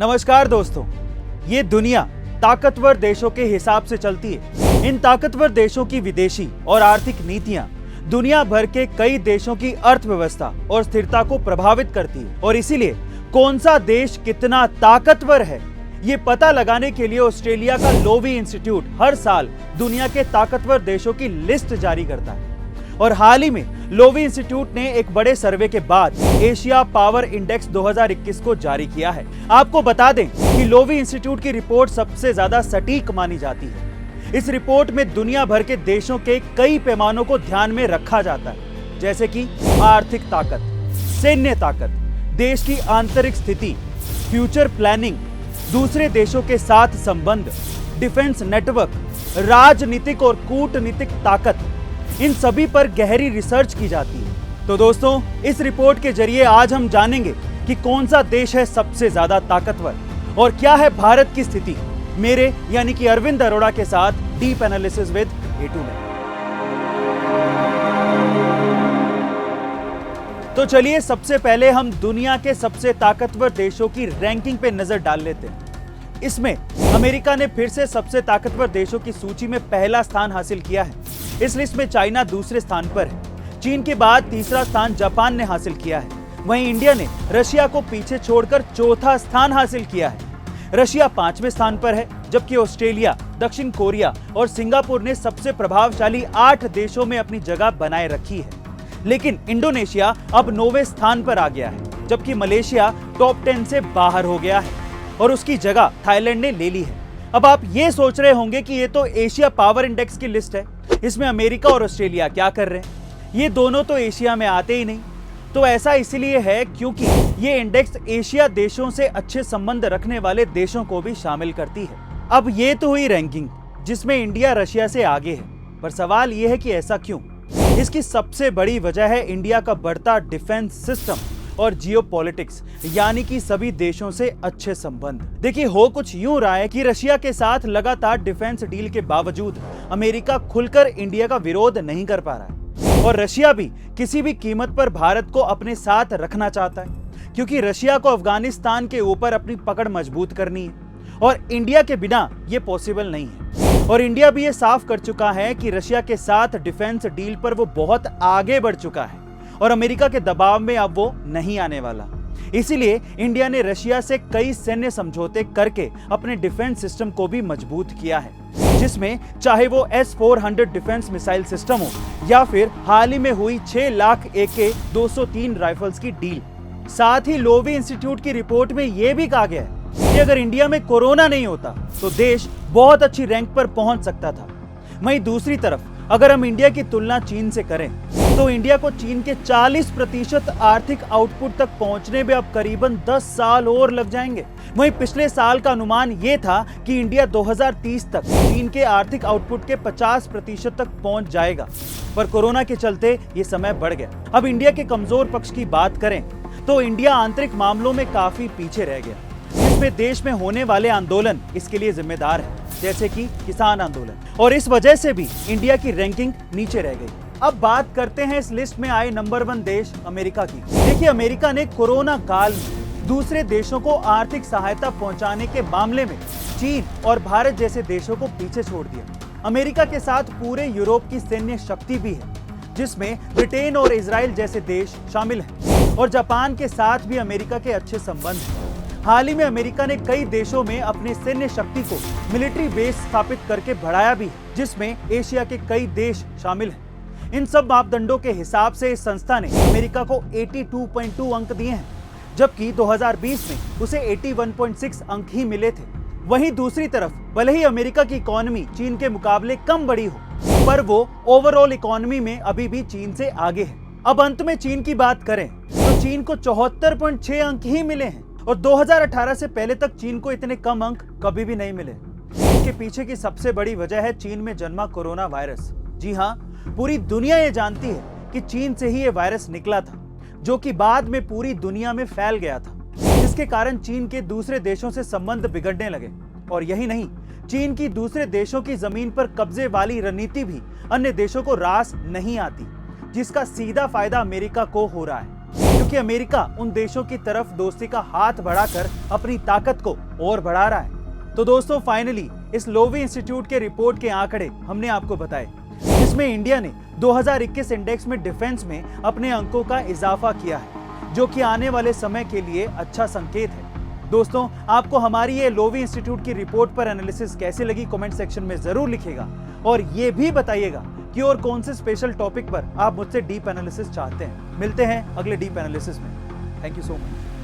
नमस्कार दोस्तों, ये दुनिया ताकतवर देशों के हिसाब से चलती है। इन ताकतवर देशों की विदेशी और आर्थिक नीतियां दुनिया भर के कई देशों की अर्थव्यवस्था और स्थिरता को प्रभावित करती है और इसीलिए कौन सा देश कितना ताकतवर है ये पता लगाने के लिए ऑस्ट्रेलिया का लोवी इंस्टीट्यूट हर साल दुनिया के ताकतवर देशों की लिस्ट जारी करता है। और हाल ही में लोवी इंस्टीट्यूट ने एक बड़े सर्वे के बाद एशिया पावर इंडेक्स 2021 को जारी किया है। आपको बता दें कि लोवी इंस्टीट्यूट की रिपोर्ट सबसे ज्यादा सटीक मानी जाती है। इस रिपोर्ट में दुनिया भर के देशों के कई पैमानों को ध्यान में रखा जाता है, जैसे कि आर्थिक ताकत, सैन्य ताकत, देश की आंतरिक स्थिति, फ्यूचर प्लानिंग, दूसरे देशों के साथ संबंध, डिफेंस नेटवर्क, राजनीतिक और कूटनीतिक ताकत, इन सभी पर गहरी रिसर्च की जाती है। तो दोस्तों, इस रिपोर्ट के जरिए आज हम जानेंगे कि कौन सा देश है सबसे ज्यादा ताकतवर और क्या है भारत की स्थिति, मेरे यानी कि अरविंद अरोड़ा के साथ डीप एनालिसिस विद A2 में। तो चलिए सबसे पहले हम दुनिया के सबसे ताकतवर देशों की रैंकिंग पे नजर डाल लेते हैं। इसमें अमेरिका ने फिर से सबसे ताकतवर देशों की सूची में पहला स्थान हासिल किया है। इस लिस्ट में चाइना दूसरे स्थान पर है। चीन के बाद तीसरा स्थान जापान ने हासिल किया है। वहीं इंडिया ने रशिया को पीछे छोड़कर चौथा स्थान हासिल किया है। रशिया 5वें स्थान पर है, जबकि ऑस्ट्रेलिया, दक्षिण कोरिया और सिंगापुर ने सबसे प्रभावशाली 8 देशों में अपनी जगह बनाए रखी है। लेकिन इंडोनेशिया अब 9वें स्थान पर आ गया है, जबकि मलेशिया टॉप 10 से बाहर हो गया है और उसकी जगह थाईलैंड ने ले ली है। अब आप ये सोच रहे होंगे कि ये तो एशिया पावर इंडेक्स की लिस्ट है, इसमें अमेरिका और ऑस्ट्रेलिया क्या कर रहे हैं? ये दोनों तो एशिया में आते ही नहीं। तो ऐसा इसलिए है क्योंकि ये इंडेक्स एशिया देशों से अच्छे संबंध रखने वाले देशों को भी शामिल करती है। अब ये तो हुई रैंकिंग जिसमें इंडिया रशिया से आगे है, पर सवाल ये है कि ऐसा क्यों? इसकी सबसे बड़ी वजह है इंडिया का बढ़ता डिफेंस सिस्टम और जियोपॉलिटिक्स, यानी कि सभी देशों से अच्छे संबंध। देखिए, हो कुछ यूं रहा है कि रशिया के साथ लगातार डिफेंस डील के बावजूद अमेरिका खुलकर इंडिया का विरोध नहीं कर पा रहा है और रशिया भी किसी भी कीमत पर भारत को अपने साथ रखना चाहता है, क्योंकि रशिया को अफगानिस्तान के ऊपर अपनी पकड़ मजबूत करनी है और इंडिया के बिना ये पॉसिबल नहीं है। और इंडिया भी ये साफ कर चुका है कि रशिया के साथ डिफेंस डील पर वो बहुत आगे बढ़ चुका है और अमेरिका के दबाव में अब वो नहीं आने वाला। इसीलिए इंडिया ने रशिया से कई सैन्य समझौते करके अपने डिफेंस सिस्टम को भी मजबूत किया है, जिसमें चाहे वो S-400 डिफेंस मिसाइल सिस्टम हो या फिर हाल ही में हुई 6 लाख AK-203 राइफल्स की डील। साथ ही लोवी इंस्टीट्यूट की रिपोर्ट में यह भी कहा गया है कि अगर इंडिया में कोरोना नहीं होता तो देश बहुत अच्छी रैंक पर पहुंच सकता था। वहीं दूसरी तरफ अगर हम इंडिया की तुलना चीन से करें तो इंडिया को चीन के 40% आर्थिक आउटपुट तक पहुंचने में अब करीबन 10 साल और लग जाएंगे। वहीं पिछले साल का अनुमान यह था कि इंडिया 2030 तक चीन के आर्थिक आउटपुट के 50% तक पहुंच जाएगा, पर कोरोना के चलते ये समय बढ़ गया। अब इंडिया के कमजोर पक्ष की बात करें तो इंडिया आंतरिक मामलों में काफी पीछे रह गया, जिसमें देश में होने वाले आंदोलन इसके लिए जिम्मेदार है, जैसे कि किसान आंदोलन, और इस वजह से भी इंडिया की रैंकिंग नीचे रह गई। अब बात करते हैं इस लिस्ट में आए नंबर 1 देश अमेरिका की। देखिए, अमेरिका ने कोरोना काल में दूसरे देशों को आर्थिक सहायता पहुंचाने के मामले में चीन और भारत जैसे देशों को पीछे छोड़ दिया। अमेरिका के साथ पूरे यूरोप की सैन्य शक्ति भी है, जिसमें ब्रिटेन और इजराइल जैसे देश शामिल हैं और जापान के साथ भी अमेरिका के अच्छे संबंध हैं। हाल ही में अमेरिका ने कई देशों में अपनी सैन्य शक्ति को मिलिट्री बेस स्थापित करके बढ़ाया भी है, जिसमें एशिया के कई देश शामिल हैं। इन सब मापदंडों के हिसाब से इस संस्था ने अमेरिका को 82.2 अंक दिए हैं, जबकि 2020 में उसे 81.6 अंक ही मिले थे। वहीं दूसरी तरफ भले ही अमेरिका की इकोनॉमी चीन के मुकाबले कम बड़ी हो, पर वो ओवरऑल इकोनॉमी में अभी भी चीन से आगे है। अब अंत में चीन की बात करें तो चीन को 74.6 अंक ही मिले हैं और 2018 से पहले तक चीन को इतने कम अंक कभी भी नहीं मिले। इसके पीछे की सबसे बड़ी वजह है चीन में जन्मा कोरोना वायरस। जी हाँ, पूरी दुनिया ये जानती है कि चीन से ही ये वायरस निकला था, जो कि बाद में पूरी दुनिया में फैल गया था, जिसके कारण चीन के दूसरे देशों से संबंध बिगड़ने लगे। और यही नहीं, चीन की दूसरे देशों की जमीन पर कब्जे वाली रणनीति भी अन्य देशों को रास नहीं आती, जिसका सीधा फायदा अमेरिका को हो रहा है। क्योंकि अमेरिका उन देशों की तरफ दोस्ती का हाथ बढ़ाकर अपनी ताकत को और बढ़ा रहा है। तो दोस्तों फाइनली इस लोवी इंस्टीट्यूट के रिपोर्ट के आंकड़े हमने आपको बताए, जिसमें इंडिया ने 2021 इंडेक्स में डिफेंस में अपने अंकों का इजाफा किया है, जो कि आने वाले समय के लिए अच्छा संकेत है। दोस्तों आपको हमारी ये लोवी इंस्टीट्यूट की रिपोर्ट पर एनालिसिस कैसी लगी कमेंट सेक्शन में जरूर लिखिएगा, और ये भी बताइएगा कि और कौन से स्पेशल टॉपिक पर आप मुझसे डीप एनालिसिस चाहते हैं। मिलते हैं अगले डीप एनालिसिस में। Thank you so much.